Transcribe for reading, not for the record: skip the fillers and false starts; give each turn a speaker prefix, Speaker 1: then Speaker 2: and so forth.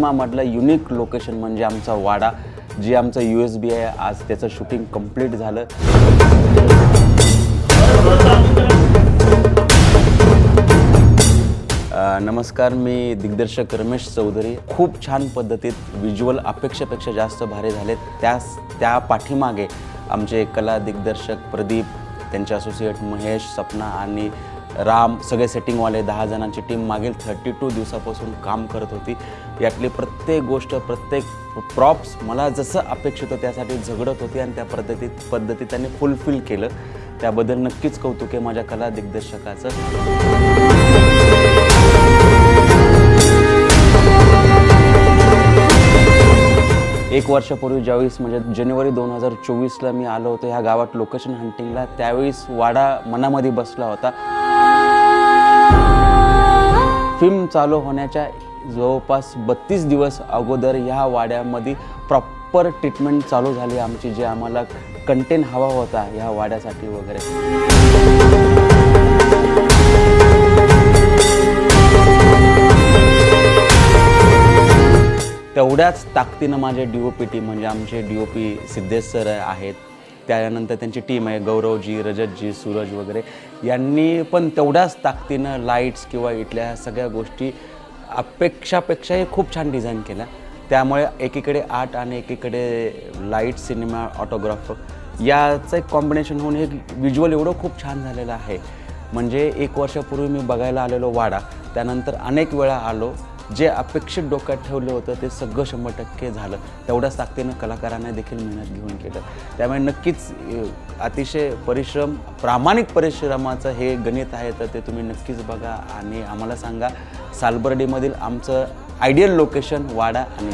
Speaker 1: सिनेमामधलं unique location म्हणजे आमचा वाडा, जे आमचं USB आहे. आज त्याचं शूटिंग कंप्लीट झालं. नमस्कार, मी दिग्दर्शक रमेश चौधरी. खूप छान पद्धतीत विज्युअल अपेक्षेपेक्षा जास्त भारी झालेत. त्या पाठीमागे आमचे कला दिग्दर्शक प्रदीप, त्यांचे असोसिएट महेश, सपना आणि राम, सगळे सेटिंगवाले 10 जणांची टीम मागील 32 दिवसापासून काम करत होती. यातली प्रत्येक गोष्ट, प्रत्येक प्रॉप्स मला जसं अपेक्षित होतं त्यासाठी झगडत होती आणि त्या पद्धतीत त्यांनी फुलफिल केलं. त्याबद्दल नक्कीच कौतुक आहे माझ्या कला दिग्दर्शकाचं. एक वर्षापूर्वी ज्यावेळेस म्हणजे जानेवारी 2024ला मी आलो होतो ह्या गावात लोकेशन हंटिंगला, त्यावेळेस वाडा मनामध्ये बसला होता. फिल्म चालू होण्याच्या जवळपास 32 दिवस अगोदर ह्या वाड्यामध्ये प्रॉपर ट्रीटमेंट चालू झाली आमची, जे आम्हाला कंटेंट हवा होता ह्या वाड्यासाठी वगैरे. तेवढ्याच ताकदीनं माझे DOP टीम म्हणजे आमचे DOP सिद्धेश सर आहेत, त्यानंतर त्यांची टीम आहे गौरवजी, रजतजी, सूरज वगैरे, यांनी पण तेवढ्याच ताकदीनं लाईट्स किंवा इथल्या सगळ्या गोष्टी अपेक्षापेक्षाही खूप छान डिझाईन केल्या. त्यामुळे एकीकडे आर्ट आणि एकीकडे लाईट, सिनेमा, ऑटोग्राफर याचं एक कॉम्बिनेशन होऊन हे व्हिज्युअल एवढं खूप छान झालेलं आहे. म्हणजे एक वर्षापूर्वी मी बघायला आलेलो वाडा, त्यानंतर अनेक वेळा आलो. जे अपेक्षित डोक्यात ठेवलं होतं ते सगळं 100% झालं. तेवढ्याच ताकदीनं कलाकारांना देखील मेहनत घेऊन केलं. त्यामुळे नक्कीच अतिशय प्रामाणिक परिश्रमाचं हे गणित आहे, तर ते तुम्ही नक्कीच बघा आणि आम्हाला सांगा सालबर्डीमधील आमचं आयडियल लोकेशन वाडा आणि